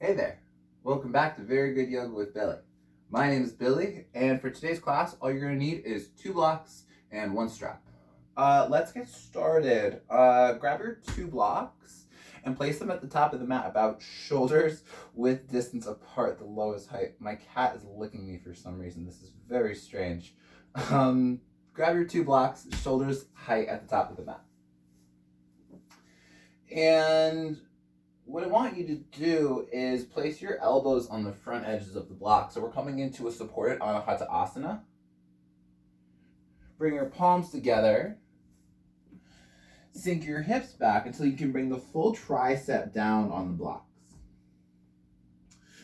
Hey there, welcome back to Very Good Yoga with Billy. My name is Billy, and for today's class, all you're going to need is 2 blocks and 1 strap. Let's get started. Grab your 2 blocks and place them at the top of the mat about shoulders width distance apart at the lowest height. My cat is licking me for some reason. This is very strange. Grab your 2 blocks, shoulders height at the top of the mat. And what I want you to do is place your elbows on the front edges of the block. So we're coming into a supported Anahata Asana. Bring your palms together. Sink your hips back until you can bring the full tricep down on the blocks.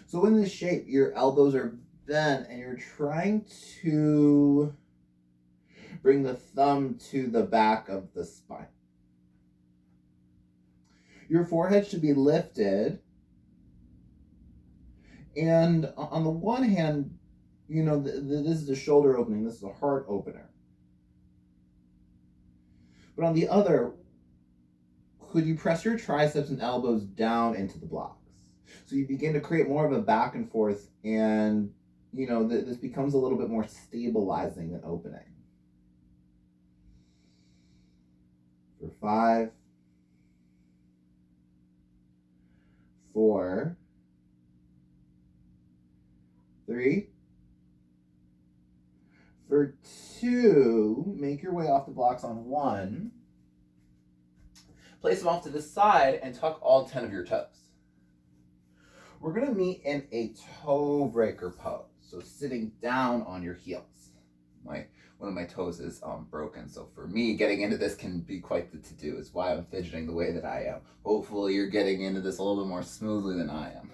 So in this shape, your elbows are bent and you're trying to bring the thumb to the back of the spine. Your forehead should be lifted. And on the one hand, you know, this is a shoulder opening. This is a heart opener. But on the other, could you press your triceps and elbows down into the blocks? So you begin to create more of a back and forth, and, you know, this becomes a little bit more stabilizing than opening. For 5, 4, 3. For 2, make your way off the blocks on 1. Place them off to the side and tuck all 10 of your toes. We're going to meet in a toe breaker pose. So sitting down on your heels. One of my toes is broken, so for me, getting into this can be quite the to-do. It's why I'm fidgeting the way that I am. Hopefully you're getting into this a little bit more smoothly than I am.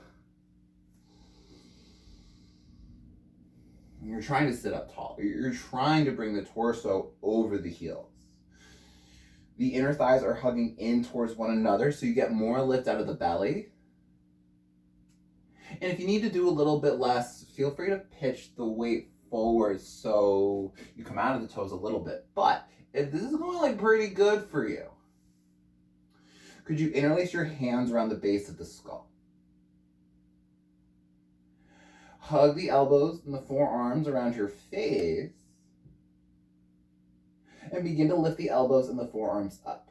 You're trying to sit up tall. You're trying to bring the torso over the heels. The inner thighs are hugging in towards one another, so you get more lift out of the belly. And if you need to do a little bit less, feel free to pitch the weight forward so you come out of the toes a little bit. But if this is going like pretty good for you, could you interlace your hands around the base of the skull? Hug the elbows and the forearms around your face and begin to lift the elbows and the forearms up.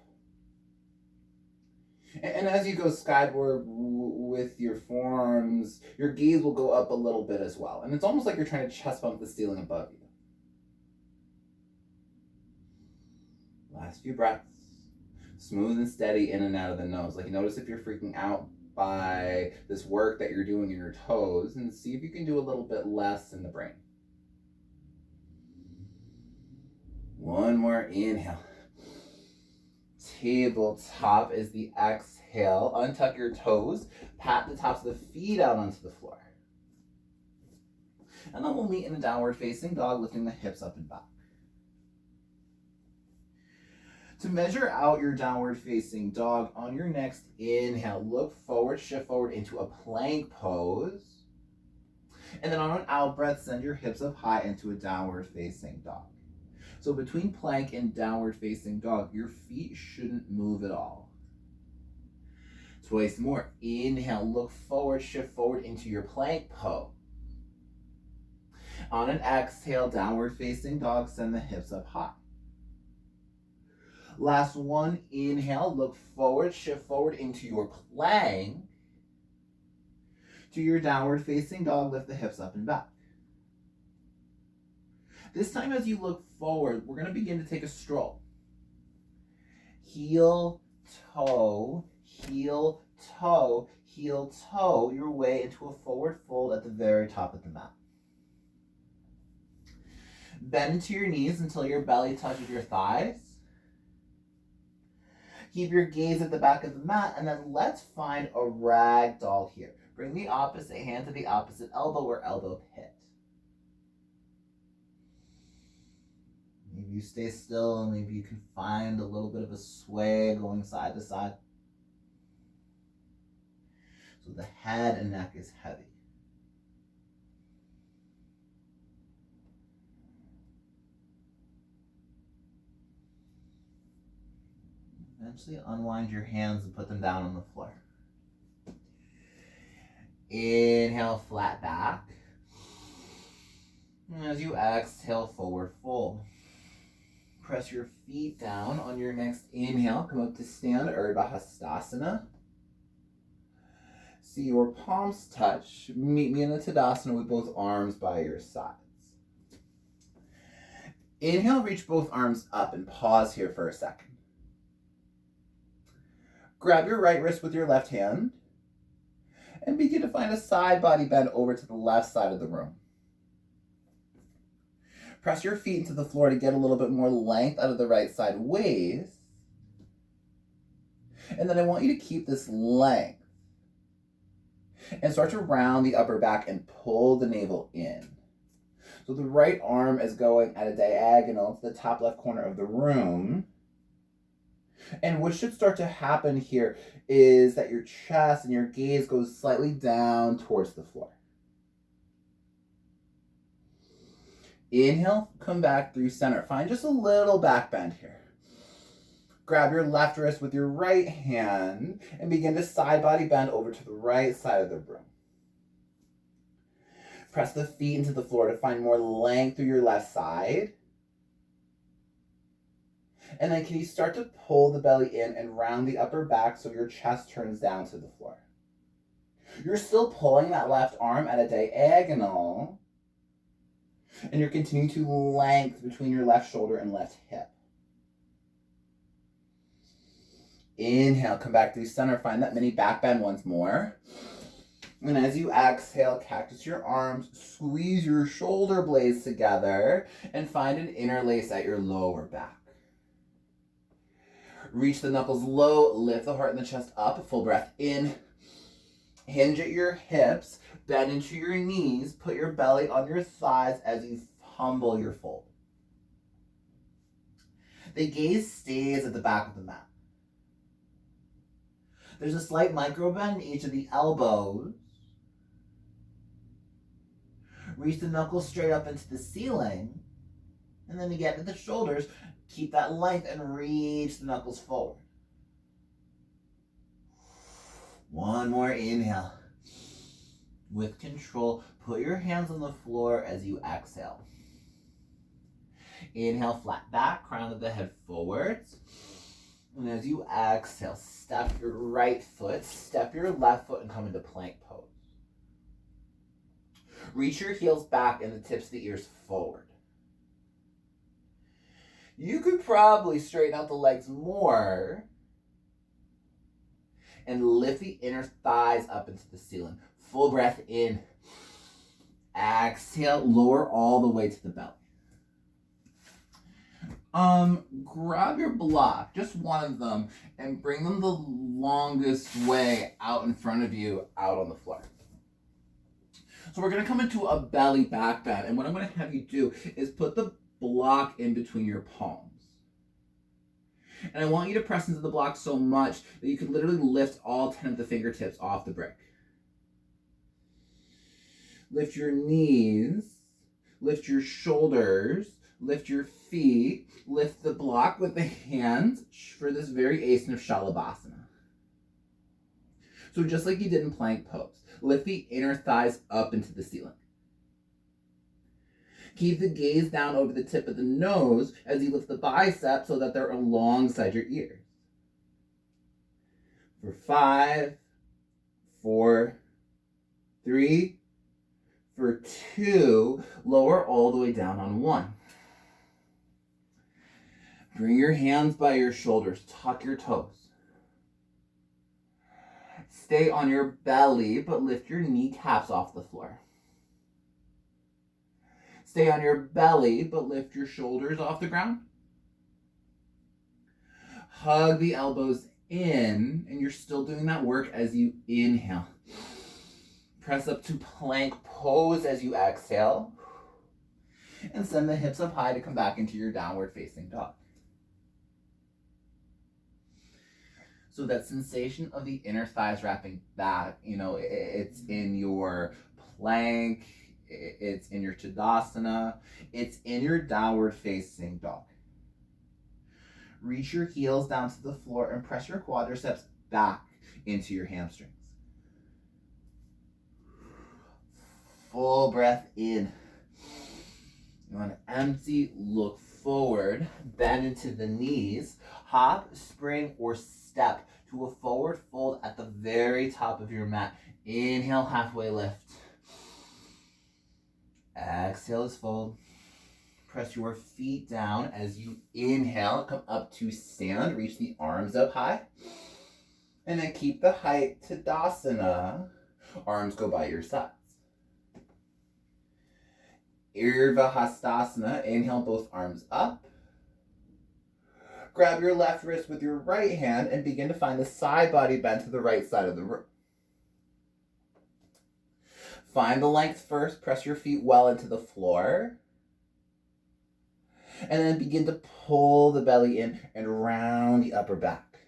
And as you go skyward with your forearms, your gaze will go up a little bit as well. And it's almost like you're trying to chest bump the ceiling above you. Last few breaths. Smooth and steady in and out of the nose. Like, notice if you're freaking out by this work that you're doing in your toes, and see if you can do a little bit less in the brain. One more inhale. Tabletop is the exhale. Untuck your toes. Pat the tops of the feet out onto the floor. And then we'll meet in a downward facing dog, lifting the hips up and back. To measure out your downward facing dog, on your next inhale, look forward, shift forward into a plank pose. And then on an out breath, send your hips up high into a downward facing dog. So between plank and downward facing dog, your feet shouldn't move at all. Twice more. Inhale, look forward, shift forward into your plank pose. On an exhale, downward facing dog, send the hips up high. Last one. Inhale, look forward, shift forward into your plank. To your downward facing dog, lift the hips up and back. This time as you look forward, we're going to begin to take a stroll. Heel, toe, heel, toe, heel, toe, your way into a forward fold at the very top of the mat. Bend into your knees until your belly touches your thighs. Keep your gaze at the back of the mat, and then let's find a rag doll here. Bring the opposite hand to the opposite elbow where elbow hit. Maybe you stay still, and maybe you can find a little bit of a sway going side to side. So the head and neck is heavy. Eventually unwind your hands and put them down on the floor. Inhale, flat back. And as you exhale, forward fold. Press your feet down on your next inhale. Come up to stand, Urdhva Hastasana. See your palms touch. Meet me in the Tadasana with both arms by your sides. Inhale, reach both arms up and pause here for a second. Grab your right wrist with your left hand and begin to find a side body bend over to the left side of the room. Press your feet into the floor to get a little bit more length out of the right side waist. And then I want you to keep this length and start to round the upper back and pull the navel in. So the right arm is going at a diagonal to the top left corner of the room. And what should start to happen here is that your chest and your gaze goes slightly down towards the floor. Inhale, come back through center. Find just a little back bend here. Grab your left wrist with your right hand and begin to side body bend over to the right side of the room. Press the feet into the floor to find more length through your left side. And then can you start to pull the belly in and round the upper back so your chest turns down to the floor. You're still pulling that left arm at a diagonal. And you're continuing to length between your left shoulder and left hip. Inhale, come back through center. Find that mini back bend once more. And as you exhale, cactus your arms, squeeze your shoulder blades together, and find an interlace at your lower back. Reach the knuckles low, lift the heart and the chest up, full breath in. Hinge at your hips, bend into your knees, put your belly on your thighs as you humble your fold. The gaze stays at the back of the mat. There's a slight micro bend in each of the elbows. Reach the knuckles straight up into the ceiling. And then again to the shoulders, keep that length and reach the knuckles forward. One more inhale. With control, put your hands on the floor as you exhale. Inhale, flat back, crown of the head forwards. And as you exhale, step your right foot, step your left foot, and come into plank pose. Reach your heels back and the tips of the ears forward. You could probably straighten out the legs more and lift the inner thighs up into the ceiling. Full breath in. Exhale, lower all the way to the belly. Grab your block, just one of them, and bring them the longest way out in front of you, out on the floor. So we're going to come into a belly back bend, and what I'm going to have you do is put the block in between your palms. And I want you to press into the block so much that you can literally lift all 10 of the fingertips off the brick. Lift your knees, lift your shoulders, lift your feet, lift the block with the hands for this variation of Shalabhasana. So just like you did in plank pose, lift the inner thighs up into the ceiling. Keep the gaze down over the tip of the nose as you lift the biceps so that they're alongside your ears. For 5, 4, 3, for 2, lower all the way down on 1. Bring your hands by your shoulders, tuck your toes. Stay on your belly, but lift your kneecaps off the floor. Stay on your belly, but lift your shoulders off the ground. Hug the elbows in, and you're still doing that work as you inhale. Press up to plank pose as you exhale. And send the hips up high to come back into your downward facing dog. So that sensation of the inner thighs wrapping back, it's in your plank, it's in your Tadasana, it's in your downward facing dog. Reach your heels down to the floor and press your quadriceps back into your hamstrings. full breath in. You want to empty, look forward, bend into the knees, hop, spring, or step to a forward fold at the very top of your mat. Inhale, halfway lift. Exhale as fold. Press your feet down as you inhale, come up to stand, reach the arms up high. And then keep the height to Tadasana. Arms go by your sides. Urdhva Hastasana, inhale, both arms up. Grab your left wrist with your right hand and begin to find the side body bend to the right side of the room. Find the length first, press your feet well into the floor. And then begin to pull the belly in and round the upper back.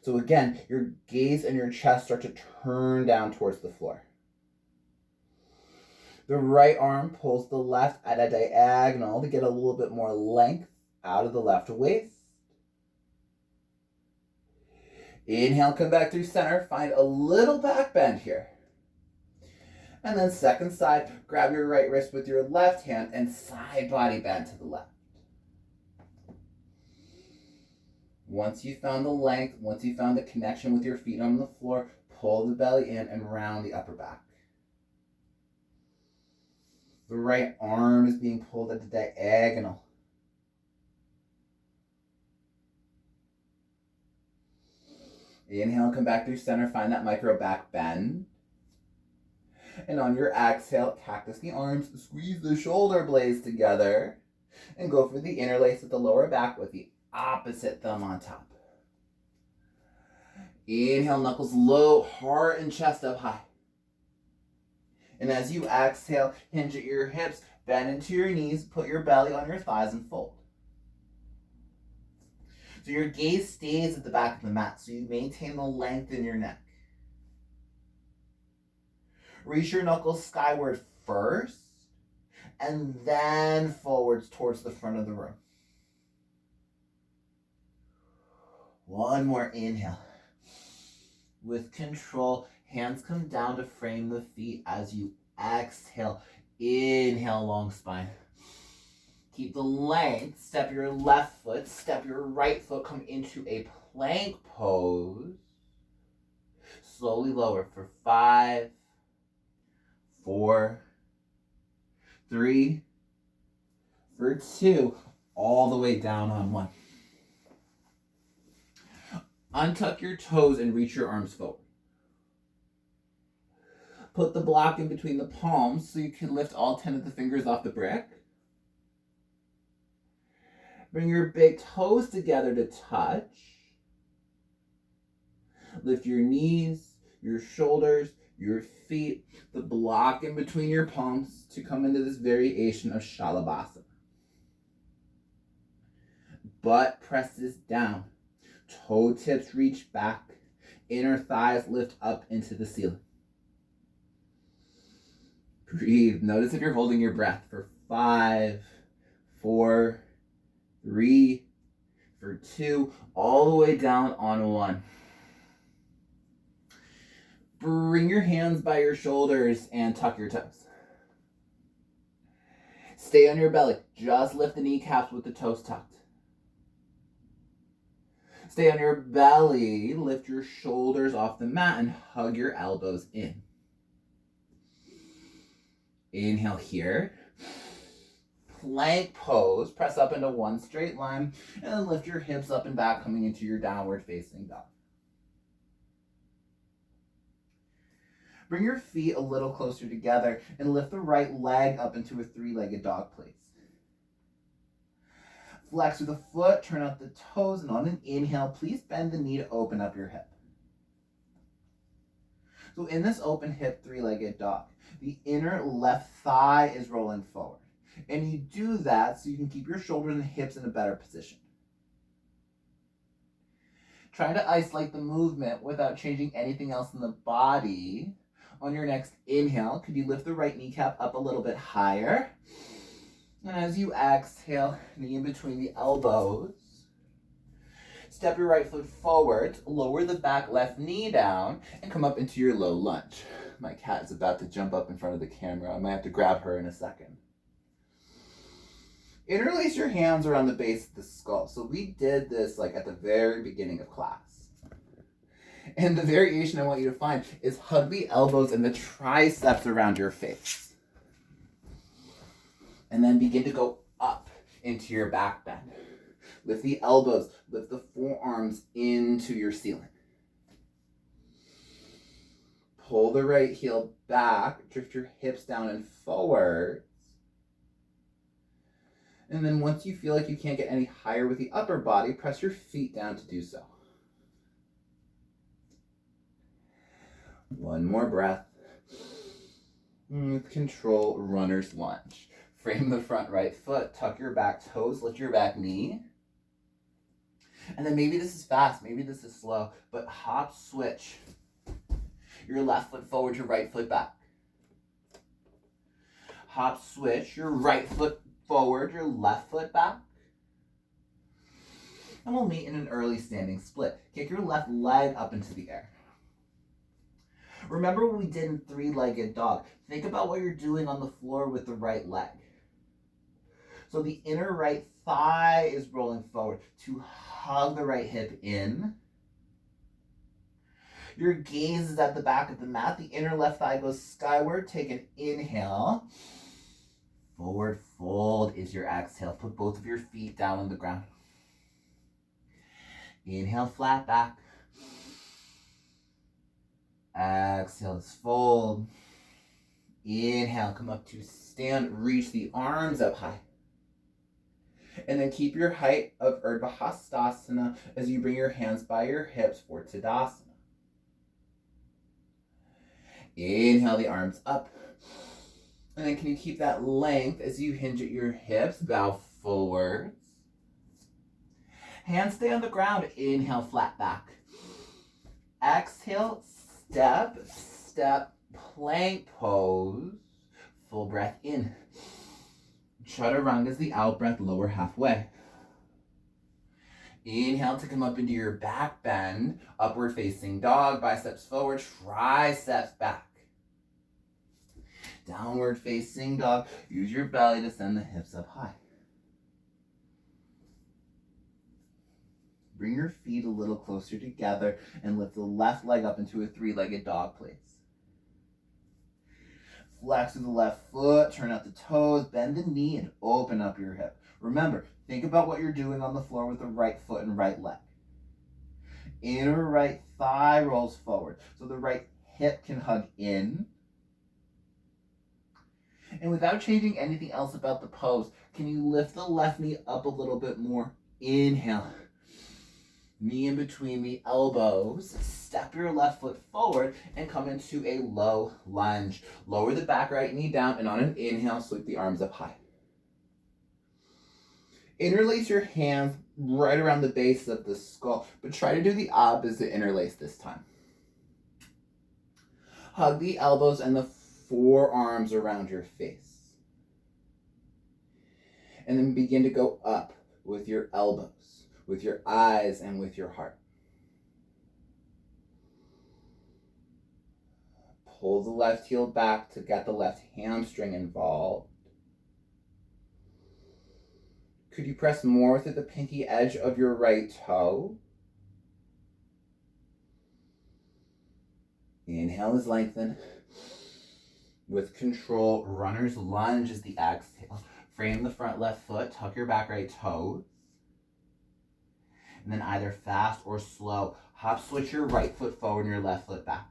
So again, your gaze and your chest start to turn down towards the floor. The right arm pulls the left at a diagonal to get a little bit more length out of the left waist. Inhale, come back through center. Find a little back bend here. And then second side, grab your right wrist with your left hand and side body bend to the left. Once you found the length, once you found the connection with your feet on the floor, pull the belly in and round the upper back. The right arm is being pulled at the diagonal. Inhale, come back through center, find that micro back bend. And on your exhale, cactus the arms, squeeze the shoulder blades together, and go for the interlace at the lower back with the opposite thumb on top. Inhale, knuckles low, heart and chest up high. And as you exhale, hinge at your hips, bend into your knees, put your belly on your thighs and fold. So your gaze stays at the back of the mat, so you maintain the length in your neck. Reach your knuckles skyward first, and then forwards towards the front of the room. One more inhale. With control, hands come down to frame the feet as you exhale. Inhale, long spine. Keep the length. Step your left foot, step your right foot, come into a plank pose. Slowly lower for 5, 4, 3, for 2, all the way down on 1. Untuck your toes and reach your arms forward. Put the block in between the palms so you can lift all 10 of the fingers off the brick. Bring your big toes together to touch. Lift your knees, your shoulders, your feet, the block in between your palms to come into this variation of Shalabhasana. Butt presses down. Toe tips reach back. Inner thighs lift up into the ceiling. Breathe. Notice if you're holding your breath for 5, 4, 3, for 2, all the way down on 1. Bring your hands by your shoulders and tuck your toes. Stay on your belly. Just lift the kneecaps with the toes tucked. Stay on your belly, lift your shoulders off the mat and hug your elbows in. Inhale here. Plank pose, press up into one straight line, and then lift your hips up and back, coming into your downward facing dog. Bring your feet a little closer together and lift the right leg up into a 3-legged dog, please. Flex through the foot, turn out the toes, and on an inhale, please bend the knee to open up your hip. So in this open hip 3-legged dog, the inner left thigh is rolling forward. And you do that so you can keep your shoulders and hips in a better position. Try to isolate the movement without changing anything else in the body. On your next inhale, could you lift the right kneecap up a little bit higher? And as you exhale, knee in between the elbows. Step your right foot forward, lower the back left knee down, and come up into your low lunge. My cat is about to jump up in front of the camera. I might have to grab her in a second. Interlace your hands around the base of the skull. So we did this like at the very beginning of class. And the variation I want you to find is hug the elbows and the triceps around your face. And then begin to go up into your back bend. Lift the elbows, lift the forearms into your ceiling. Pull the right heel back, drift your hips down and forward. And then once you feel like you can't get any higher with the upper body, press your feet down to do so. One more breath. With control, runner's lunge. Frame the front right foot, tuck your back toes, lift your back knee. And then maybe this is fast, maybe this is slow, but hop switch. Your left foot forward, your right foot back. Hop switch, your right foot forward, your left foot back. And we'll meet in an early standing split. Kick your left leg up into the air. Remember what we did in three-legged dog. Think about what you're doing on the floor with the right leg. So the inner right thigh is rolling forward to hug the right hip in. Your gaze is at the back of the mat. The inner left thigh goes skyward. Take an inhale. Forward fold is your exhale. Put both of your feet down on the ground. Inhale, flat back. Exhale, fold. Inhale, come up to stand. Reach the arms up high. And then keep your height of Urdhva Hastasana as you bring your hands by your hips for Tadasana. Inhale the arms up. And then can you keep that length as you hinge at your hips, bow forwards. Hands stay on the ground. Inhale, flat back. Exhale, step, step, plank pose. Full breath in. Chaturanga is the out breath, lower halfway. Inhale to come up into your back bend. Upward facing dog, biceps forward, triceps back. Downward facing dog. Use your belly to send the hips up high. Bring your feet a little closer together and lift the left leg up into a three-legged dog, please. Flex through the left foot, turn out the toes, bend the knee, and open up your hip. Remember, think about what you're doing on the floor with the right foot and right leg. Inner right thigh rolls forward, so the right hip can hug in. And without changing anything else about the pose, can you lift the left knee up a little bit more? Inhale. Knee in between the elbows. Step your left foot forward and come into a low lunge. Lower the back right knee down, and on an inhale, sweep the arms up high. Interlace your hands right around the base of the skull, but try to do the opposite interlace this time. Hug the elbows and the forearms around your face. And then begin to go up with your elbows, with your eyes, and with your heart. Pull the left heel back to get the left hamstring involved. Could you press more through the pinky edge of your right toe? Inhale is lengthen. With control, runner's lunge is the exhale. Frame the front left foot, tuck your back right toes. And then either fast or slow, hop switch your right foot forward and your left foot back.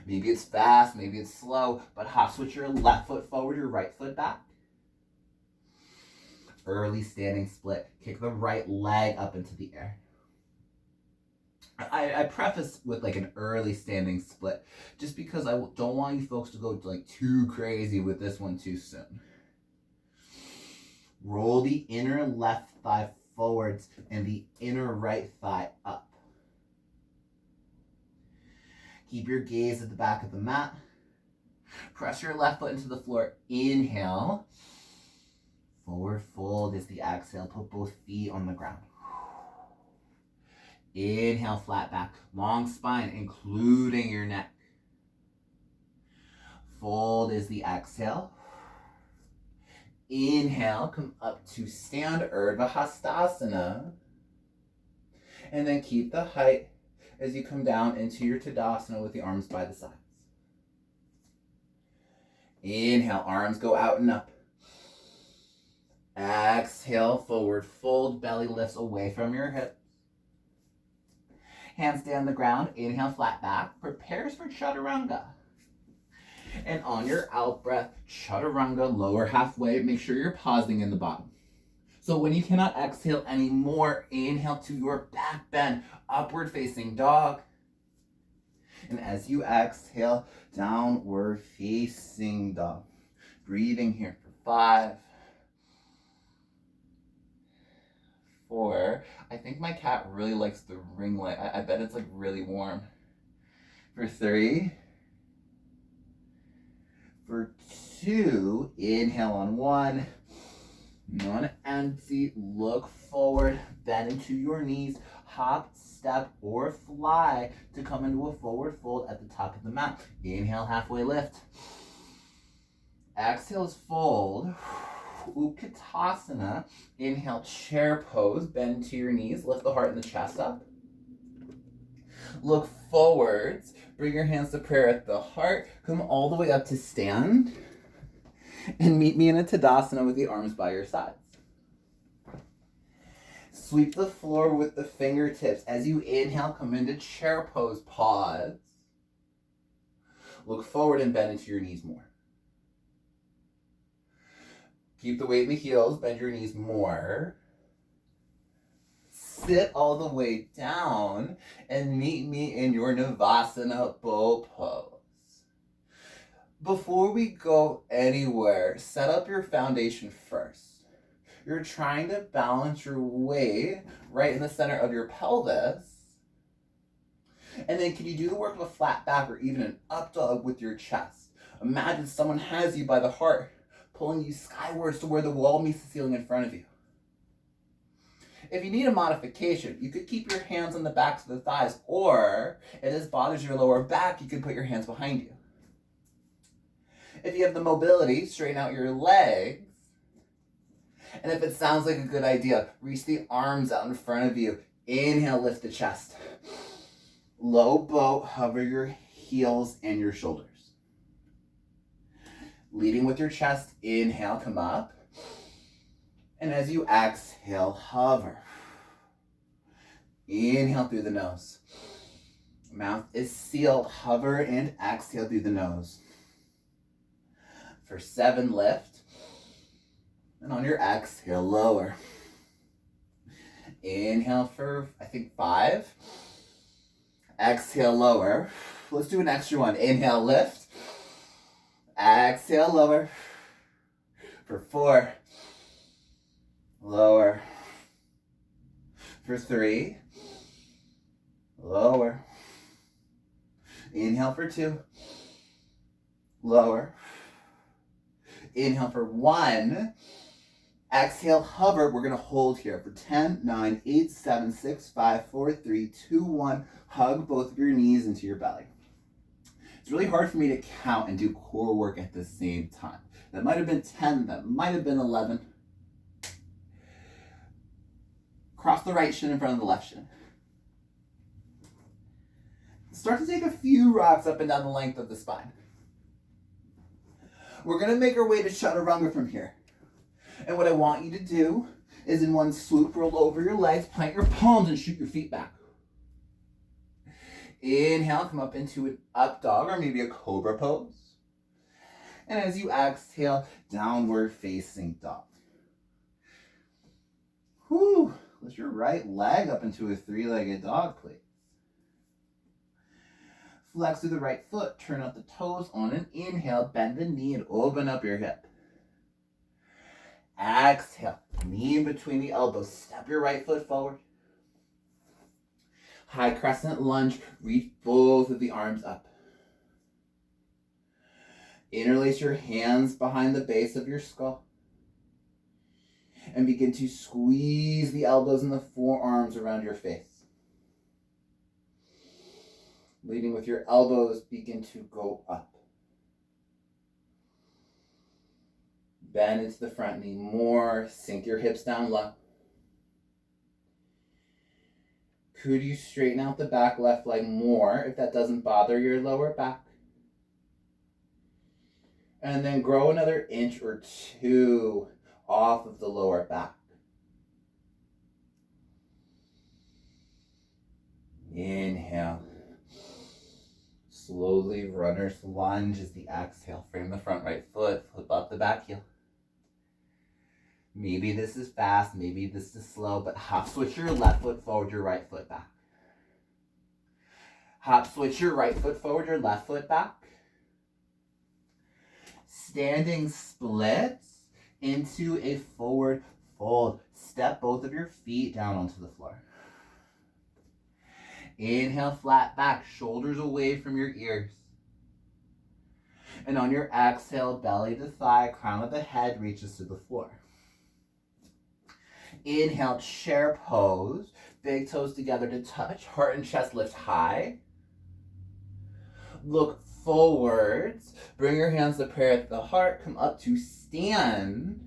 Maybe it's fast, maybe it's slow, but hop switch your left foot forward, your right foot back. Early standing split. Kick the right leg up into the air. I preface with like an early standing split just because I don't want you folks to go like too crazy with this one too soon. Roll the inner left thigh forwards and the inner right thigh up. Keep your gaze at the back of the mat. Press your left foot into the floor. Inhale. Forward fold is the exhale. Put both feet on the ground. Inhale, flat back. Long spine, including your neck. fold is the exhale. Inhale, come up to stand, Urdhva Hastasana. And then keep the height as you come down into your Tadasana with the arms by the sides. Inhale, arms go out and up. Exhale, forward fold, belly lifts away from your hips. Hands stay on the ground, inhale, flat back, prepares for Chaturanga. And on your out breath, Chaturanga, lower halfway, make sure you're pausing in the bottom. So when you cannot exhale anymore, inhale to your back bend, upward facing dog. And as you exhale, downward facing dog. Breathing here for 5, 4. I think my cat really likes the ring light. I bet it's like really warm. For 3. For 2, inhale on 1. On empty, look forward, bend into your knees, hop, step, or fly to come into a forward fold at the top of the mat. Inhale, halfway lift. Exhale is fold. Utkatasana. Inhale, chair pose, bend to your knees, lift the heart and the chest up. Look forwards, bring your hands to prayer at the heart, come all the way up to stand. And meet me in a Tadasana with the arms by your sides. Sweep the floor with the fingertips. As you inhale, come into chair pose, pause. Look forward and bend into your knees more. Keep the weight in the heels, bend your knees more. Sit all the way down and meet me in your Navasana bow pose. Before we go anywhere, set up your foundation first. You're trying to balance your weight right in the center of your pelvis. And then can you do the work of a flat back or even an up dog with your chest? Imagine someone has you by the heart, pulling you skywards to where the wall meets the ceiling in front of you. If you need a modification, you could keep your hands on the backs of the thighs, or if this bothers your lower back, you can put your hands behind you. If you have the mobility, straighten out your legs. And if it sounds like a good idea, reach the arms out in front of you. Inhale, lift the chest. Low boat, hover your heels and your shoulders. Leading with your chest, inhale, come up. And as you exhale, hover. Inhale through the nose. Mouth is sealed, hover and exhale through the nose. For 7, lift. And on your exhale, lower. Inhale for, 5. Exhale, lower. Let's do an extra one. Inhale, lift. Exhale, lower. For 4. Lower. For 3. Lower. Inhale for 2. Lower. Inhale for 1. Exhale, hover. We're going to hold here for 10, 9, 8, 7, 6, 5, 4, 3, 2, 1. Hug both of your knees into your belly. It's really hard for me to count and do core work at the same time. That might have been 10. That might have been 11. Cross the right shin in front of the left shin. Start to take a few rocks up and down the length of the spine. We're going to make our way to Chaturanga from here. And what I want you to do is in one swoop, roll over your legs, plant your palms, and shoot your feet back. Inhale, come up into an up dog or maybe a cobra pose. And as you exhale, downward facing dog. Whew. Lift your right leg up into a 3-legged dog, please. Flex through the right foot, turn out the toes on an inhale, bend the knee and open up your hip. Exhale, knee in between the elbows, step your right foot forward. High crescent lunge, reach both of the arms up. Interlace your hands behind the base of your skull. And begin to squeeze the elbows and the forearms around your face. Leading with your elbows, begin to go up. Bend into the front knee more. Sink your hips down low. Could you straighten out the back left leg more if that doesn't bother your lower back? And then grow another inch or two off of the lower back. Inhale. Slowly runner's lunge as the exhale. Frame the front right foot, flip up the back heel. Maybe this is fast, maybe this is slow, but hop switch your left foot forward, your right foot back. Hop switch your right foot forward, your left foot back. Standing splits into a forward fold. Step both of your feet down onto the floor. Inhale, flat back, shoulders away from your ears. And on your exhale, belly to thigh, crown of the head reaches to the floor. Inhale, chair pose. Big toes together to touch. Heart and chest lift high. Look forwards. Bring your hands to prayer at the heart. Come up to stand.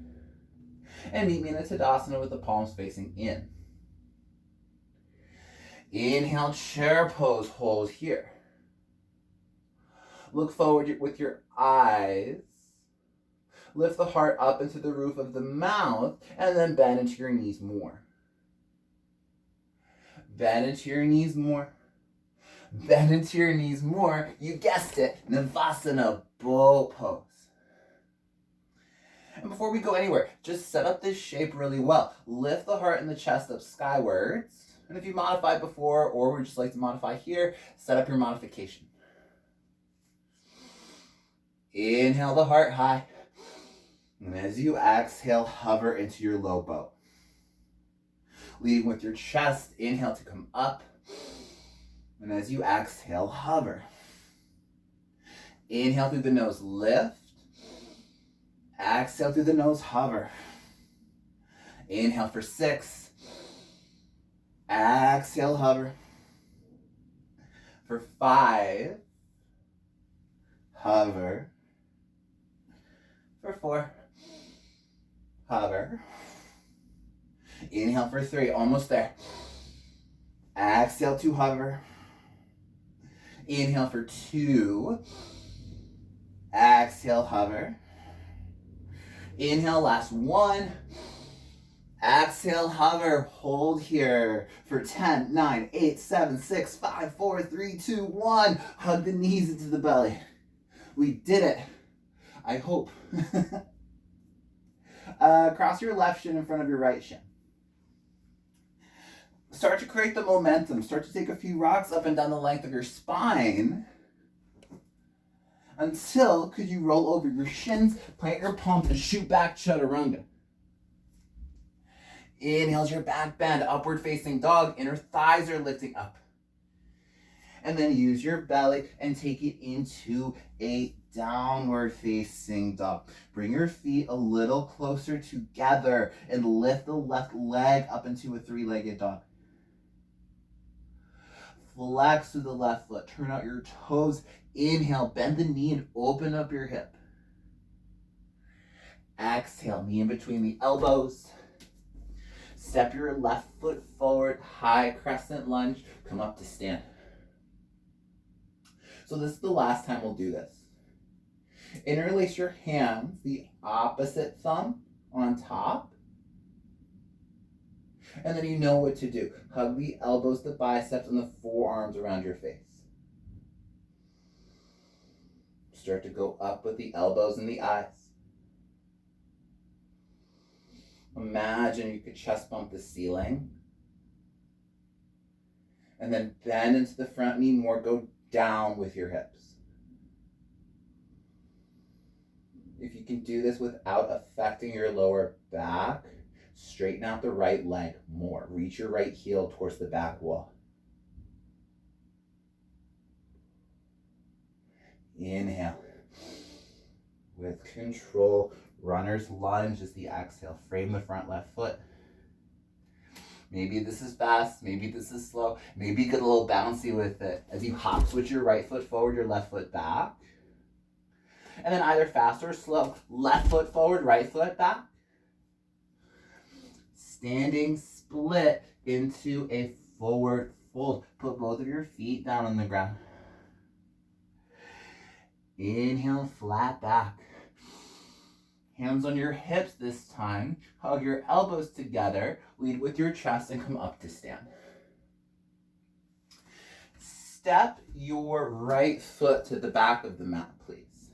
And meet me in a Tadasana with the palms facing in. Inhale, chair pose. Hold here. Look forward with your eyes. Lift the heart up into the roof of the mouth, and then bend into your knees more. Bend into your knees more. Bend into your knees more. You guessed it, Navasana, bow pose. And before we go anywhere, just set up this shape really well. Lift the heart and the chest up skywards. And if you modified before, or would just like to modify here, set up your modification. Inhale the heart high. And as you exhale, hover into your low boat. Leading with your chest, inhale to come up. And as you exhale, hover. Inhale through the nose, lift. Exhale through the nose, hover. Inhale for 6. Exhale, hover. For 5. Hover. For 4. Hover. Inhale for 3, almost there. Exhale to hover. Inhale for 2. Exhale, hover. Inhale, last 1. Exhale, hover. Hold here for 10, 9, 8, 7, 6, 5, 4, 3, 2, 1. Hug the knees into the belly. We did it. I hope. Cross your left shin in front of your right shin. Start to create the momentum. Start to take a few rocks up and down the length of your spine until could you roll over your shins, plant your palms, and shoot back chaturanga. Inhale your back bend, upward facing dog. Inner thighs are lifting up. And then use your belly and take it into a downward facing dog. Bring your feet a little closer together and lift the left leg up into a 3-legged dog. Flex through the left foot. Turn out your toes. Inhale, bend the knee and open up your hip. Exhale, knee in between the elbows. Step your left foot forward, high crescent lunge. Come up to stand. So this is the last time we'll do this. Interlace your hands, the opposite thumb on top. And then you know what to do. Hug the elbows, the biceps, and the forearms around your face. Start to go up with the elbows and the eyes. Imagine you could chest bump the ceiling. And then bend into the front knee more. Go down with your hips. If you can do this without affecting your lower back, straighten out the right leg more. Reach your right heel towards the back wall. Inhale. With control, runner's lunge as the exhale. Frame the front left foot. Maybe this is fast, maybe this is slow. Maybe get a little bouncy with it as you hop switch your right foot forward, your left foot back. And then either fast or slow. Left foot forward, right foot back. Standing split into a forward fold. Put both of your feet down on the ground. Inhale, flat back. Hands on your hips this time. Hug your elbows together. Lead with your chest and come up to stand. Step your right foot to the back of the mat, please.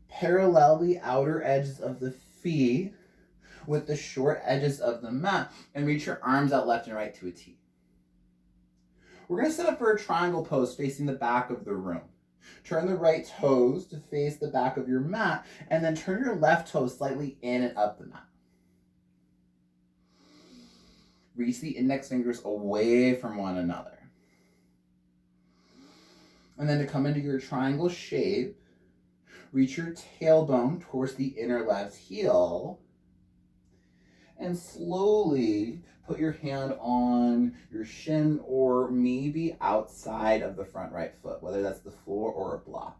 Parallel the outer edges of the feet with the short edges of the mat and reach your arms out left and right to a T. We're going to set up for a triangle pose facing the back of the room. Turn the right toes to face the back of your mat and then turn your left toes slightly in and up the mat. Reach the index fingers away from one another. And then to come into your triangle shape, reach your tailbone towards the inner left heel and slowly put your hand on your shin or maybe outside of the front right foot, whether that's the floor or a block.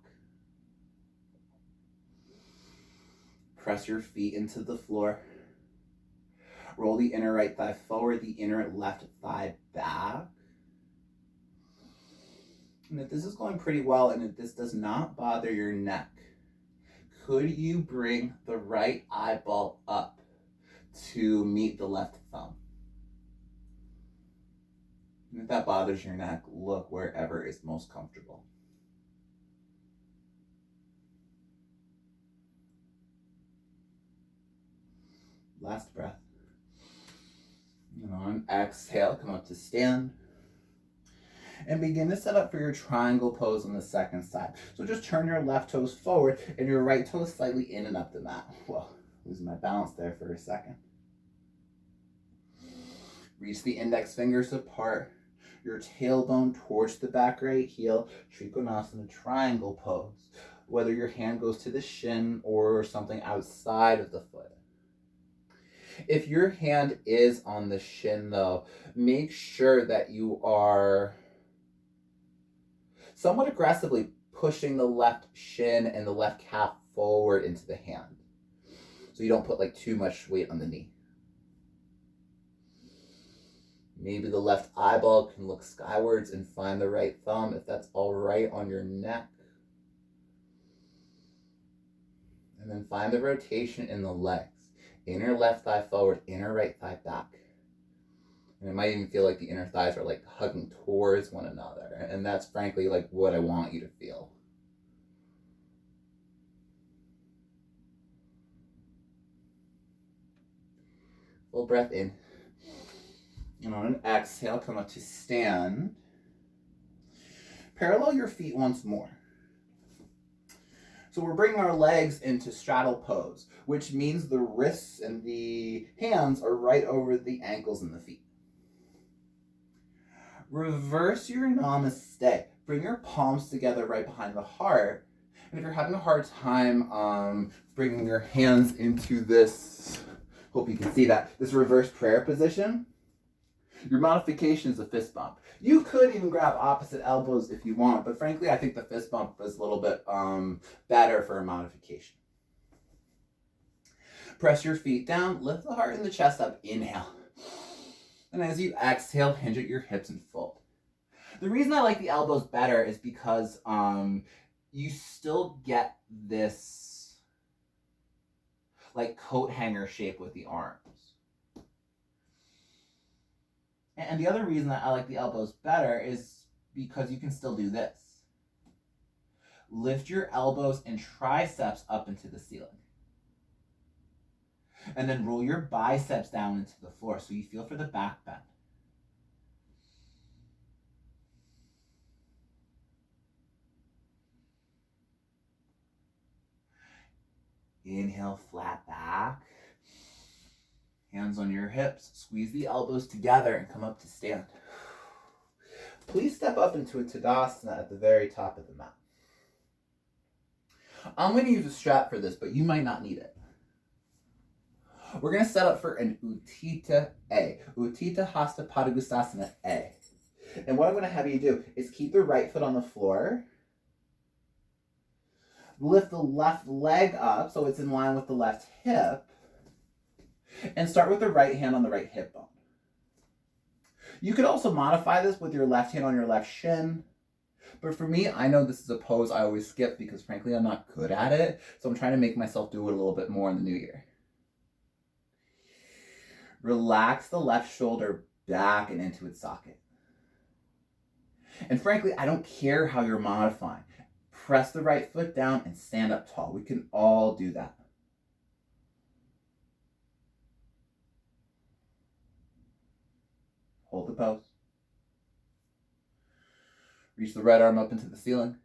Press your feet into the floor. Roll the inner right thigh forward, the inner left thigh back. And if this is going pretty well and if this does not bother your neck, could you bring the right eyeball up to meet the left thumb? And if that bothers your neck, look wherever is most comfortable. Last breath. And on exhale, come up to stand. And begin to set up for your triangle pose on the second side. So just turn your left toes forward and your right toes slightly in and up the mat. Whoa, losing my balance there for a second. Reach the index fingers apart, your tailbone towards the back right heel, Trikonasana triangle pose. Whether your hand goes to the shin or something outside of the foot. If your hand is on the shin though, make sure that you are somewhat aggressively pushing the left shin and the left calf forward into the hand. So you don't put like too much weight on the knee. Maybe the left eyeball can look skywards and find the right thumb if that's all right on your neck. And then find the rotation in the legs. Inner left thigh forward, inner right thigh back. And it might even feel like the inner thighs are like hugging towards one another. And that's frankly like what I want you to feel. Full breath in. And on an exhale, come up to stand. Parallel your feet once more. So we're bringing our legs into straddle pose, which means the wrists and the hands are right over the ankles and the feet. Reverse your namaste. Bring your palms together right behind the heart. And if you're having a hard time bringing your hands into this, hope you can see that, this reverse prayer position, your modification is a fist bump. You could even grab opposite elbows if you want, but frankly, I think the fist bump is a little bit better for a modification. Press your feet down, lift the heart and the chest up, inhale. And as you exhale, hinge at your hips and fold. The reason I like the elbows better is because you still get this like coat hanger shape with the arms. And the other reason that I like the elbows better is because you can still do this. Lift your elbows and triceps up into the ceiling. And then roll your biceps down into the floor so you feel for the back bend. Inhale, flat back. Hands on your hips, squeeze the elbows together and come up to stand. Please step up into a Tadasana at the very top of the mat. I'm going to use a strap for this, but you might not need it. We're going to set up for an Utthita A, Utthita Hasta Padangusthasana A. And what I'm going to have you do is keep the right foot on the floor Lift the left leg up so it's in line with the left hip. And start with the right hand on the right hip bone. You could also modify this with your left hand on your left shin. But for me, I know this is a pose I always skip because frankly, I'm not good at it. So I'm trying to make myself do it a little bit more in the new year. Relax the left shoulder back and into its socket. And frankly, I don't care how you're modifying. Press the right foot down and stand up tall. We can all do that. Hold the pose. Reach the right arm up into the ceiling.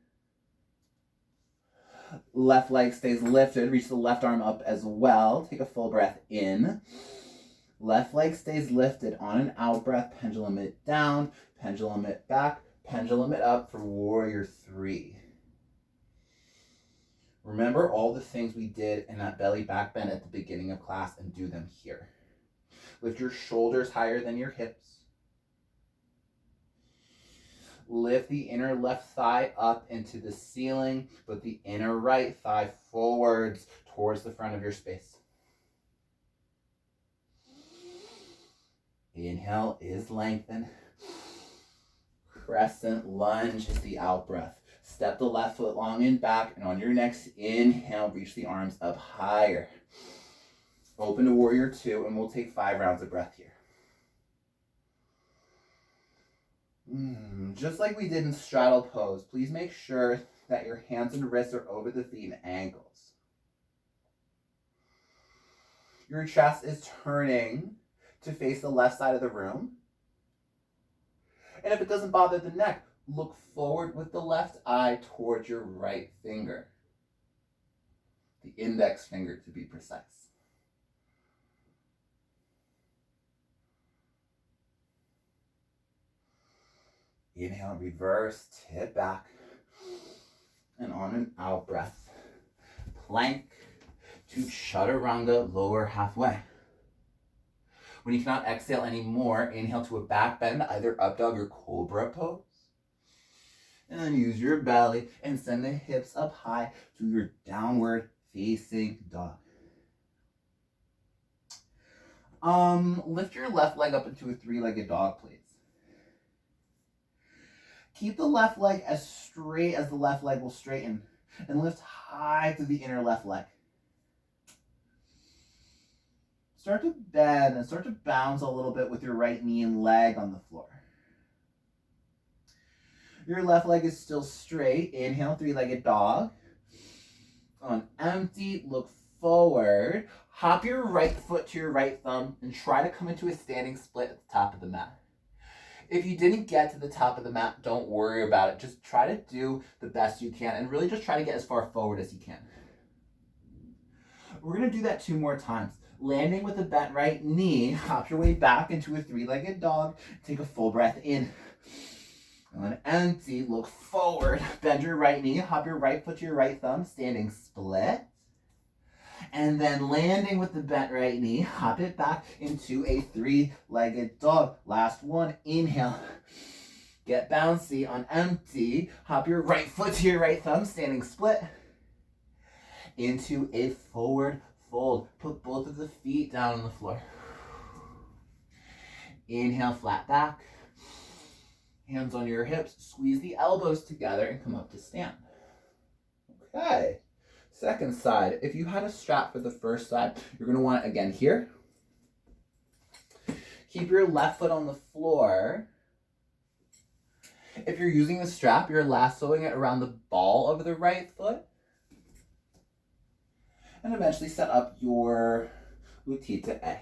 Left leg stays lifted. Reach the left arm up as well. Take a full breath in. Left leg stays lifted on an out breath. Pendulum it down. Pendulum it back. Pendulum it up for warrior 3. Remember all the things we did in that belly back bend at the beginning of class and do them here. Lift your shoulders higher than your hips. Lift the inner left thigh up into the ceiling, but the inner right thigh forwards towards the front of your space. Inhale is lengthen. Crescent lunge is the out breath. Step the left foot long and back, and on your next inhale, reach the arms up higher. Open to warrior 2, and we'll take 5 rounds of breath here. Just like we did in straddle pose, please make sure that your hands and wrists are over the feet and ankles. Your chest is turning to face the left side of the room. And if it doesn't bother the neck, look forward with the left eye towards your right finger. The index finger to be precise. Inhale, reverse, tip back. And on an out breath, plank to chaturanga, lower halfway. When you cannot exhale anymore, inhale to a back bend, either up dog or cobra pose. And then use your belly and send the hips up high to your downward facing dog. Lift your left leg up into a 3-legged dog, please. Keep the left leg as straight as the left leg will straighten, and lift high to the inner left leg. Start to bend and start to bounce a little bit with your right knee and leg on the floor. Your left leg is still straight. Inhale, 3-legged dog. On empty, look forward. Hop your right foot to your right thumb and try to come into a standing split at the top of the mat. If you didn't get to the top of the mat, don't worry about it. Just try to do the best you can and really just try to get as far forward as you can. We're going to do that 2 more times. Landing with a bent right knee, hop your way back into a 3-legged dog. Take a full breath in. On empty, look forward. Bend your right knee, hop your right foot to your right thumb, standing split. And then landing with the bent right knee, hop it back into a 3-legged dog. Last one, inhale. Get bouncy on empty. Hop your right foot to your right thumb, standing split. Into a forward fold. Put both of the feet down on the floor. Inhale, flat back. Hands on your hips. Squeeze the elbows together and come up to stand. Okay. Second side. If you had a strap for the first side, you're going to want it again here. Keep your left foot on the floor. If you're using the strap, you're lassoing it around the ball of the right foot. And eventually set up your Utthita A.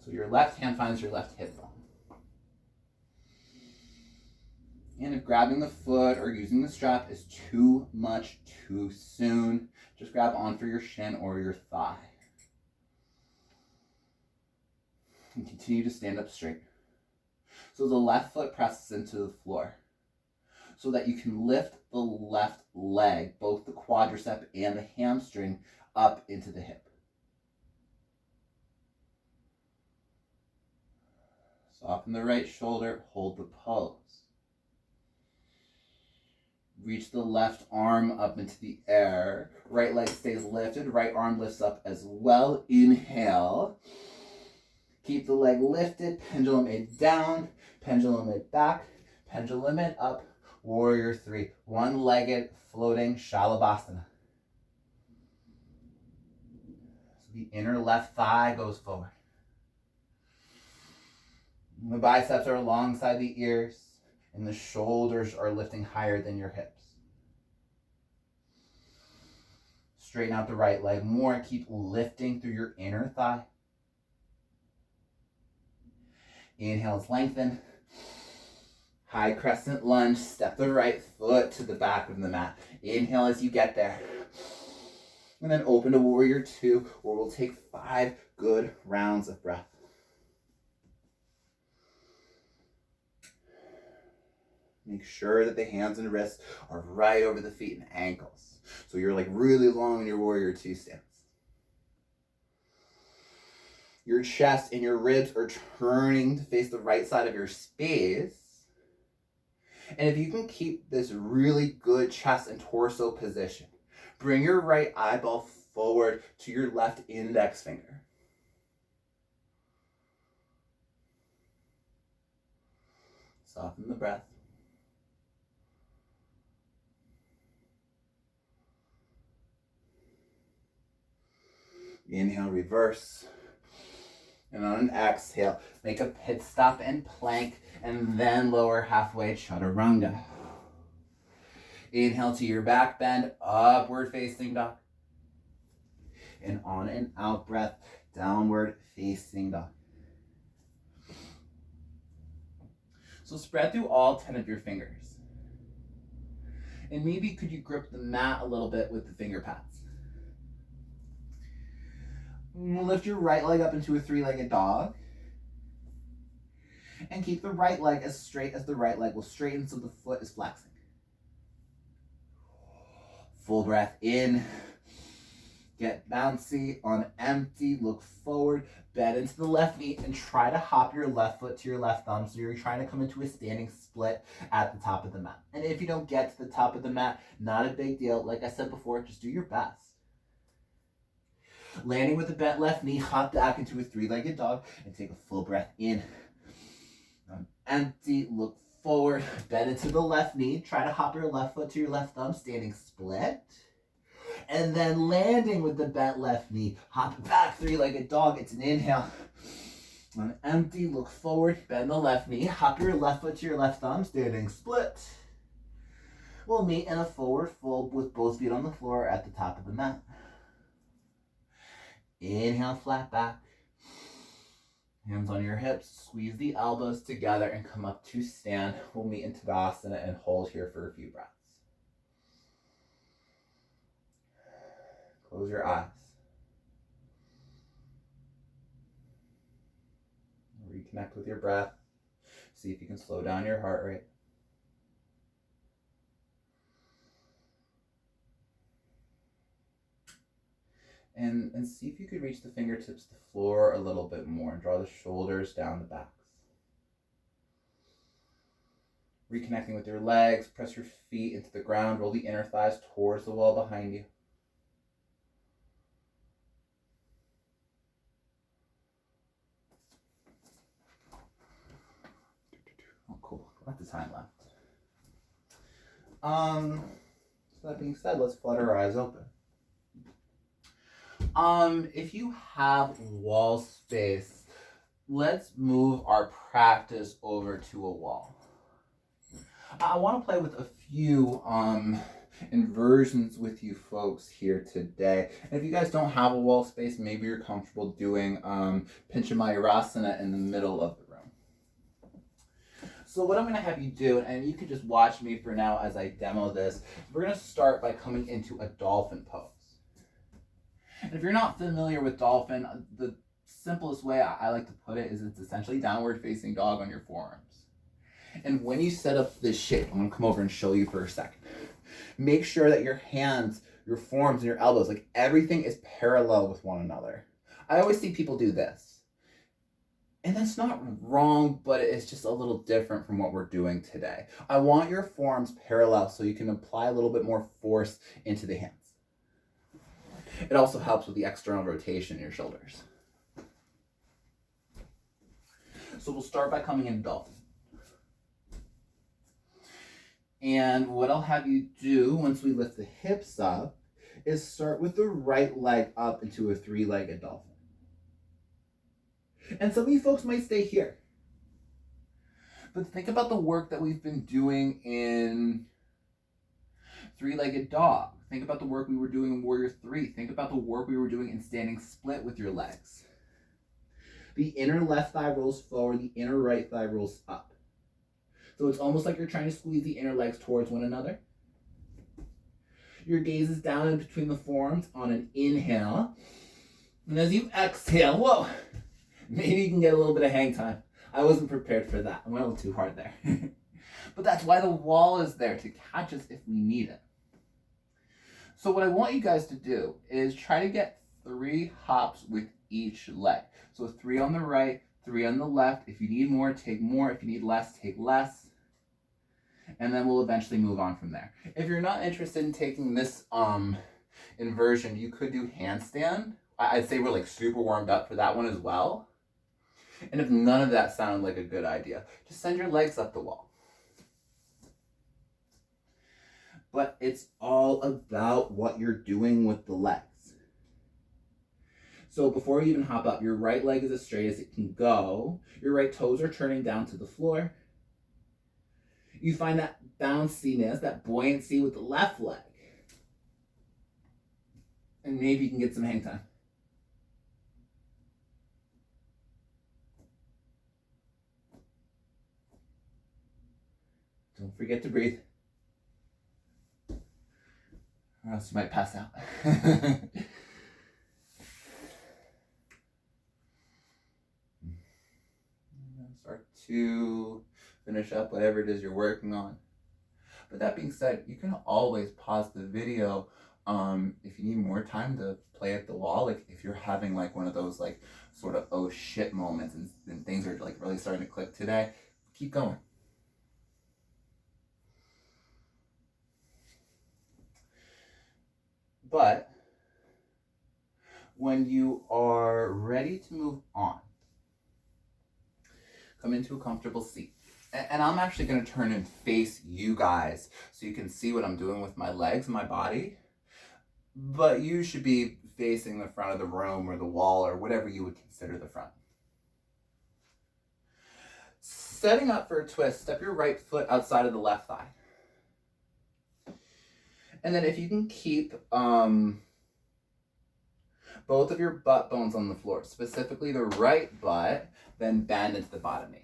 So your left hand finds your left hip bone. And if grabbing the foot or using the strap is too much too soon, just grab on for your shin or your thigh. And continue to stand up straight. So the left foot presses into the floor so that you can lift the left leg, both the quadricep and the hamstring, up into the hip. Soften the right shoulder, hold the pose. Reach the left arm up into the air. Right leg stays lifted. Right arm lifts up as well. Inhale. Keep the leg lifted. Pendulum it down. Pendulum it back. Pendulum it up. Warrior 3. One-legged floating Shalabhasana. So the inner left thigh goes forward. The biceps are alongside the ears, and the shoulders are lifting higher than your hips. Straighten out the right leg more. Keep lifting through your inner thigh. Inhales, lengthen. High crescent lunge. Step the right foot to the back of the mat. Inhale as you get there. And then open to warrior 2, where we'll take 5 good rounds of breath. Make sure that the hands and wrists are right over the feet and ankles. So you're like really long in your warrior 2 stance. Your chest and your ribs are turning to face the right side of your space. And if you can keep this really good chest and torso position, bring your right eyeball forward to your left index finger. Soften the breath. Inhale, reverse. And on an exhale, make a pit stop and plank, and then lower halfway chaturanga. Inhale to your back bend, upward facing dog. And on an out breath, downward facing dog. So spread through all 10 of your fingers. And maybe could you grip the mat a little bit with the finger pads? Lift your right leg up into a 3-legged dog. And keep the right leg as straight as the right leg will straighten so the foot is flexing. Full breath in. Get bouncy on empty. Look forward. Bend into the left knee and try to hop your left foot to your left thumb. So you're trying to come into a standing split at the top of the mat. And if you don't get to the top of the mat, not a big deal. Like I said before, just do your best. Landing with the bent left knee, hop back into a 3-legged dog and take a full breath in. Empty, look forward, bend into the left knee, try to hop your left foot to your left thumb, standing split. And then landing with the bent left knee, hop back, 3-legged dog, it's an inhale. On empty, look forward, bend the left knee, hop your left foot to your left thumb, standing split. We'll meet in a forward fold with both feet on the floor at the top of the mat. Inhale, flat back. Hands on your hips, squeeze the elbows together and come up to stand. We'll meet in Tadasana and hold here for a few breaths. Close your eyes. Reconnect with your breath. See if you can slow down your heart rate. And see if you could reach the fingertips to the floor a little bit more and draw the shoulders down the backs. Reconnecting with your legs, press your feet into the ground, roll the inner thighs towards the wall behind you. Oh, cool. Lots of time left. So that being said, let's flutter our eyes open. If you have wall space, let's move our practice over to a wall. I want to play with a few inversions with you folks here today. And if you guys don't have a wall space, maybe you're comfortable doing Pincha Mayurasana in the middle of the room. So what I'm going to have you do, and you can just watch me for now as I demo this, we're going to start by coming into a dolphin pose. And if you're not familiar with dolphin, the simplest way I like to put it is it's essentially downward facing dog on your forearms. And when you set up this shape, I'm going to come over and show you for a second. Make sure that your hands, your forearms, and your elbows, like everything is parallel with one another. I always see people do this. And that's not wrong, but it's just a little different from what we're doing today. I want your forearms parallel so you can apply a little bit more force into the hands. It also helps with the external rotation in your shoulders. So we'll start by coming in dolphin. And what I'll have you do once we lift the hips up is start with the right leg up into a three-legged dolphin. And some of you folks might stay here. But think about the work that we've been doing in three-legged dog. Think about the work we were doing in Warrior 3. Think about the work we were doing in standing split with your legs. The inner left thigh rolls forward, the inner right thigh rolls up. So it's almost like you're trying to squeeze the inner legs towards one another. Your gaze is down in between the forearms on an inhale. And as you exhale, whoa, maybe you can get a little bit of hang time. I wasn't prepared for that. I went a little too hard there. But that's why the wall is there, to catch us if we need it. So what I want you guys to do is try to get 3 hops with each leg. So 3 on the right, 3 on the left. If you need more, take more. If you need less, take less. And then we'll eventually move on from there. If you're not interested in taking this inversion, you could do handstand. I'd say we're like super warmed up for that one as well. And if none of that sounded like a good idea, just send your legs up the wall. But it's all about what you're doing with the legs. So before you even hop up, your right leg is as straight as it can go. Your right toes are turning down to the floor. You find that bounciness, that buoyancy with the left leg. And maybe you can get some hang time. Don't forget to breathe, or else you might pass out. Start to finish up whatever it is you're working on. But that being said, you can always pause the video if you need more time to play at the wall. Like if you're having like one of those like sort of oh shit moments and things are like really starting to click today, keep going. But when you are ready to move on, come into a comfortable seat. And I'm actually going to turn and face you guys so you can see what I'm doing with my legs and my body. But you should be facing the front of the room or the wall or whatever you would consider the front. Setting up for a twist, step your right foot outside of the left thigh. And then if you can keep both of your butt bones on the floor, specifically the right butt, then bend into the bottom knee.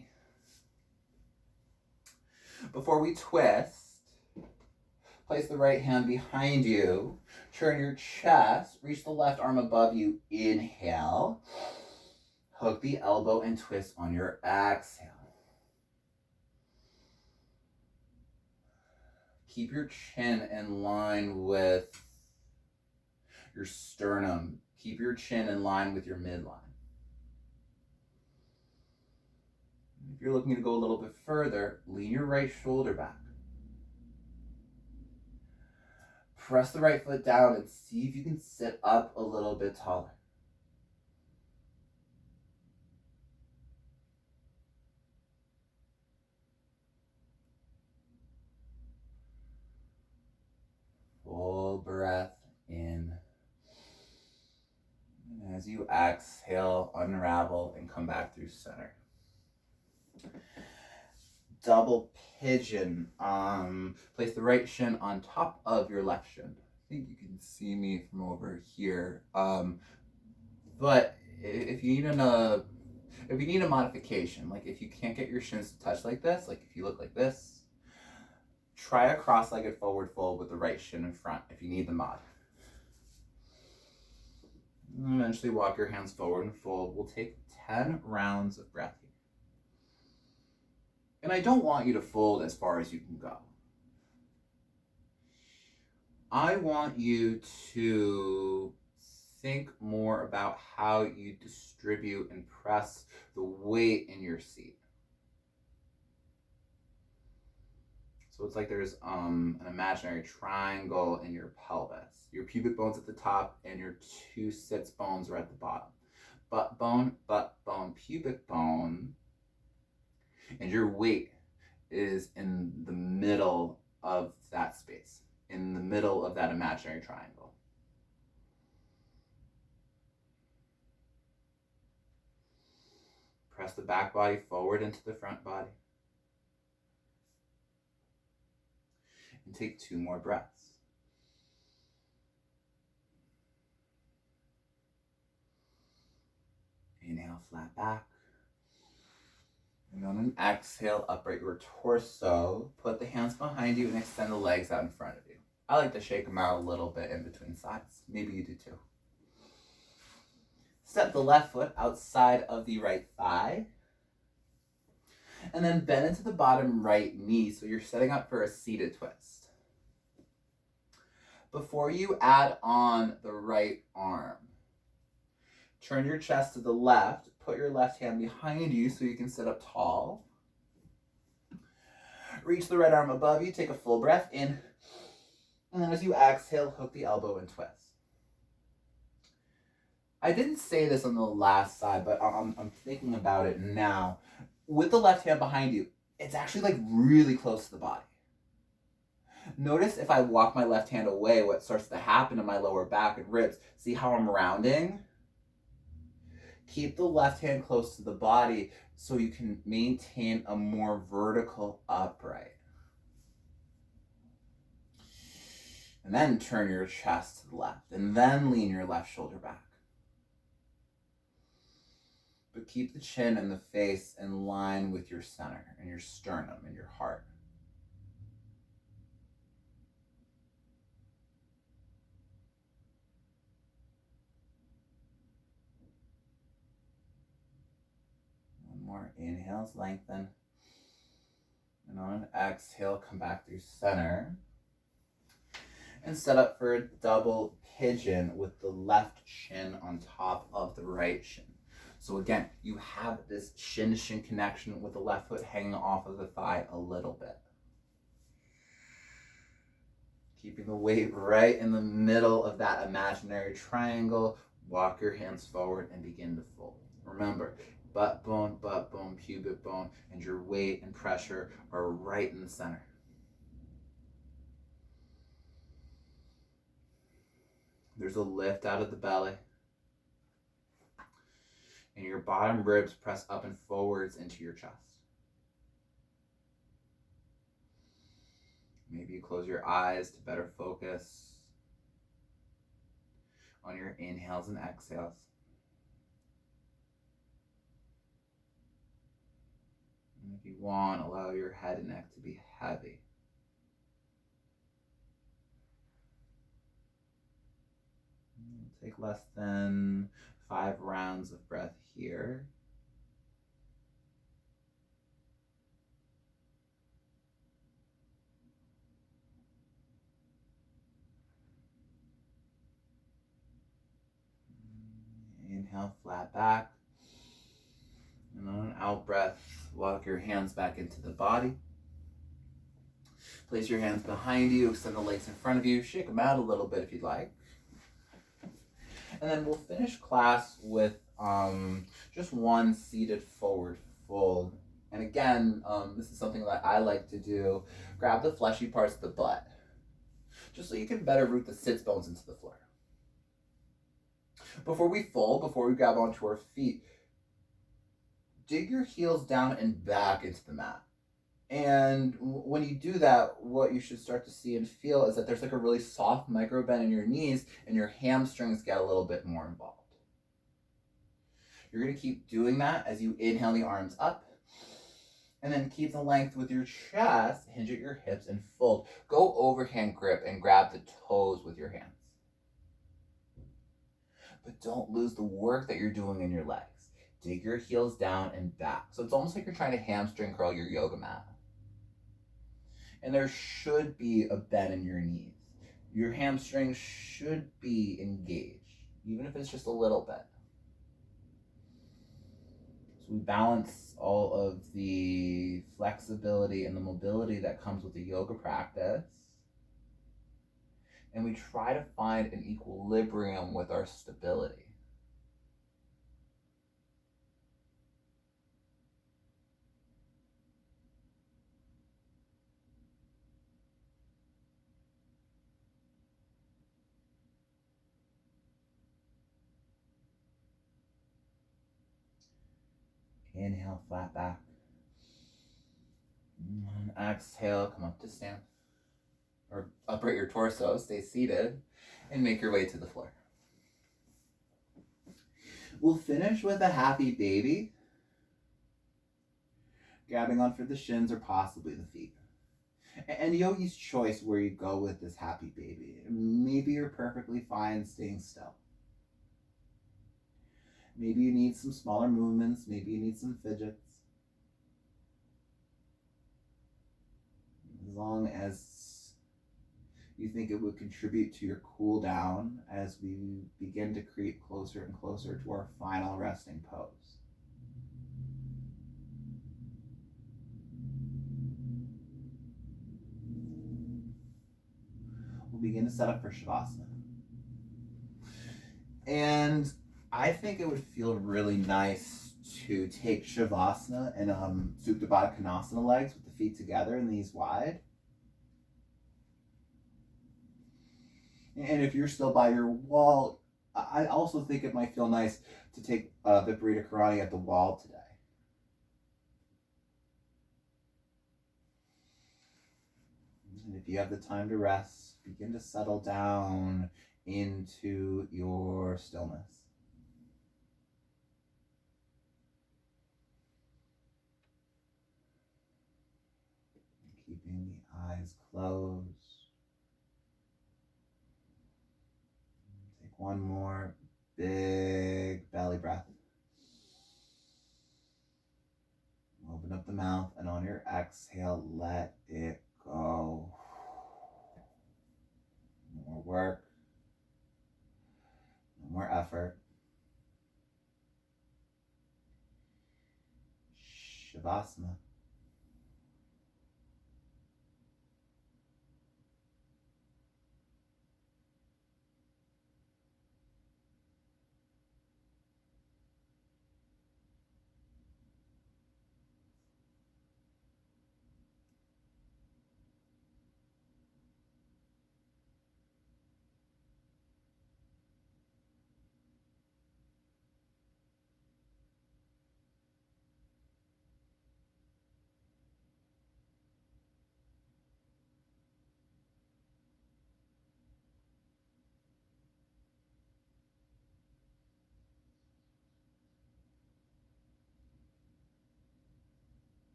Before we twist, place the right hand behind you, turn your chest, reach the left arm above you, inhale, hook the elbow and twist on your exhale. Keep your chin in line with your sternum. Keep your chin in line with your midline. If you're looking to go a little bit further, lean your right shoulder back. Press the right foot down and see if you can sit up a little bit taller. Full breath in. And as you exhale, unravel and come back through center. Double pigeon. Place the right shin on top of your left shin. I think you can see me from over here. But if you need a modification, like if you can't get your shins to touch like this, like if you look like this, try a cross-legged forward fold with the right shin in front if you need the mod. And eventually walk your hands forward and fold. We'll take 10 rounds of breath here. And I don't want you to fold as far as you can go. I want you to think more about how you distribute and press the weight in your seat. So it's like there's an imaginary triangle in your pelvis. Your pubic bone's at the top and your two sits bones are at the bottom. Butt bone, pubic bone, and your weight is in the middle of that space, in the middle of that imaginary triangle. Press the back body forward into the front body. And take 2 more breaths. Inhale, flat back. And on an exhale, upright your torso. Put the hands behind you and extend the legs out in front of you. I like to shake them out a little bit in between sides. Maybe you do too. Step the left foot outside of the right thigh. And then bend into the bottom right knee, so you're setting up for a seated twist. Before you add on the right arm, turn your chest to the left, put your left hand behind you so you can sit up tall. Reach the right arm above you, take a full breath in, and then as you exhale, hook the elbow and twist. I didn't say this on the last side, but I'm thinking about it now. With the left hand behind you, it's actually like really close to the body. Notice if I walk my left hand away, what starts to happen to my lower back and ribs. See how I'm rounding? Keep the left hand close to the body so you can maintain a more vertical upright. And then turn your chest to the left, and then lean your left shoulder back. But keep the chin and the face in line with your center and your sternum and your heart. One more. Inhales, lengthen. And on an exhale, come back through center. And set up for a double pigeon with the left shin on top of the right shin. So again, you have this shin-to-shin connection with the left foot hanging off of the thigh a little bit. Keeping the weight right in the middle of that imaginary triangle. Walk your hands forward and begin to fold. Remember, butt bone, pubic bone, and your weight and pressure are right in the center. There's a lift out of the belly. And your bottom ribs press up and forwards into your chest. Maybe you close your eyes to better focus on your inhales and exhales. And if you want, allow your head and neck to be heavy. Take less than 5 rounds of breath here. Inhale, flat back. And on an out breath, walk your hands back into the body. Place your hands behind you, extend the legs in front of you, shake them out a little bit if you'd like. And then we'll finish class with just one seated forward fold. And again, this is something that I like to do. Grab the fleshy parts of the butt, just so you can better root the sits bones into the floor. Before we fold, before we grab onto our feet, dig your heels down and back into the mat. And when you do that, what you should start to see and feel is that there's like a really soft micro bend in your knees and your hamstrings get a little bit more involved. You're going to keep doing that as you inhale the arms up. And then keep the length with your chest, hinge at your hips and fold. Go overhand grip and grab the toes with your hands. But don't lose the work that you're doing in your legs. Dig your heels down and back. So it's almost like you're trying to hamstring curl your yoga mat. And there should be a bend in your knees. Your hamstrings should be engaged. even if it's just a little bit. So we balance all of the flexibility and the mobility that comes with the yoga practice. And we try to find an equilibrium with our stability. Inhale, flat back. And exhale, come up to stand. Or upright your torso, stay seated, and make your way to the floor. We'll finish with a happy baby, grabbing onto the shins or possibly the feet. And yogi's choice where you go with this happy baby. Maybe you're perfectly fine staying still. Maybe you need some smaller movements. Maybe you need some fidgets. As long as you think it would contribute to your cool down as we begin to creep closer and closer to our final resting pose. We'll begin to set up for Shavasana. And I think it would feel really nice to take Shavasana and Supta Baddha Konasana legs with the feet together and knees wide. And if you're still by your wall, I also think it might feel nice to take Viparita Karani at the wall today. And if you have the time to rest, begin to settle down into your stillness. Keeping the eyes closed. Take one more big belly breath. Open up the mouth, and on your exhale, let it go. No more work. No more effort. Shavasana.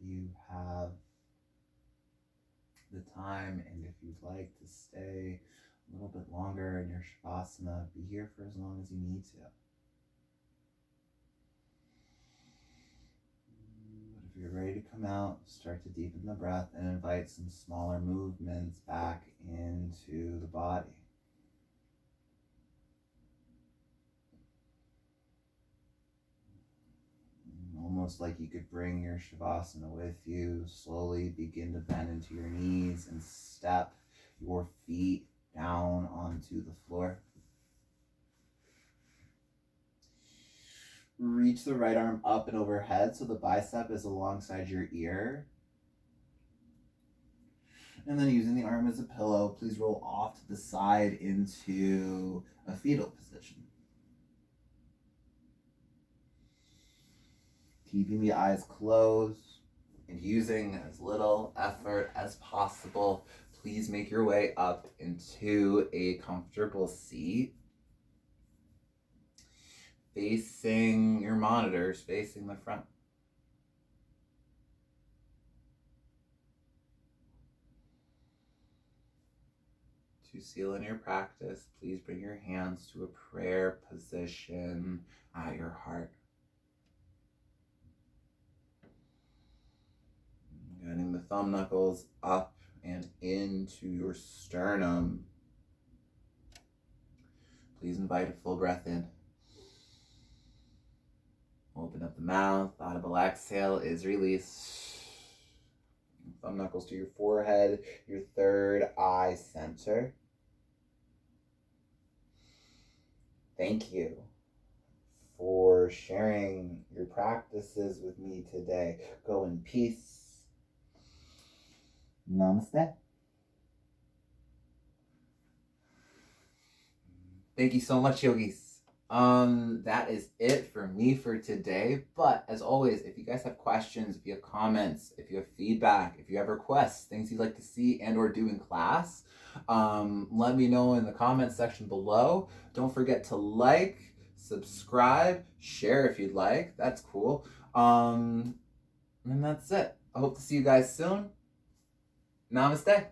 you have the time, and if you'd like to stay a little bit longer in your Shavasana, be here for as long as you need to. But if you're ready to come out, start to deepen the breath and invite some smaller movements back into the body. Almost like you could bring your Shavasana with you. Slowly begin to bend into your knees and step your feet down onto the floor. Reach the right arm up and overhead so the bicep is alongside your ear. And then using the arm as a pillow, please roll off to the side into a fetal position. Keeping the eyes closed and using as little effort as possible, please make your way up into a comfortable seat. Facing your monitors, facing the front. To seal in your practice, please bring your hands to a prayer position at your heart. Guiding the thumb knuckles up and into your sternum. Please invite a full breath in. Open up the mouth. Audible exhale is release. Thumb knuckles to your forehead, your third eye center. Thank you for sharing your practices with me today. Go in peace. Namaste. Thank you so much, yogis. That is it for me for today. But as always, if you guys have questions, if you have comments, if you have feedback, if you have requests, things you'd like to see and or do in class, let me know in the comments section below. Don't forget to like, subscribe, share if you'd like. That's cool. And that's it. I hope to see you guys soon. Namaste.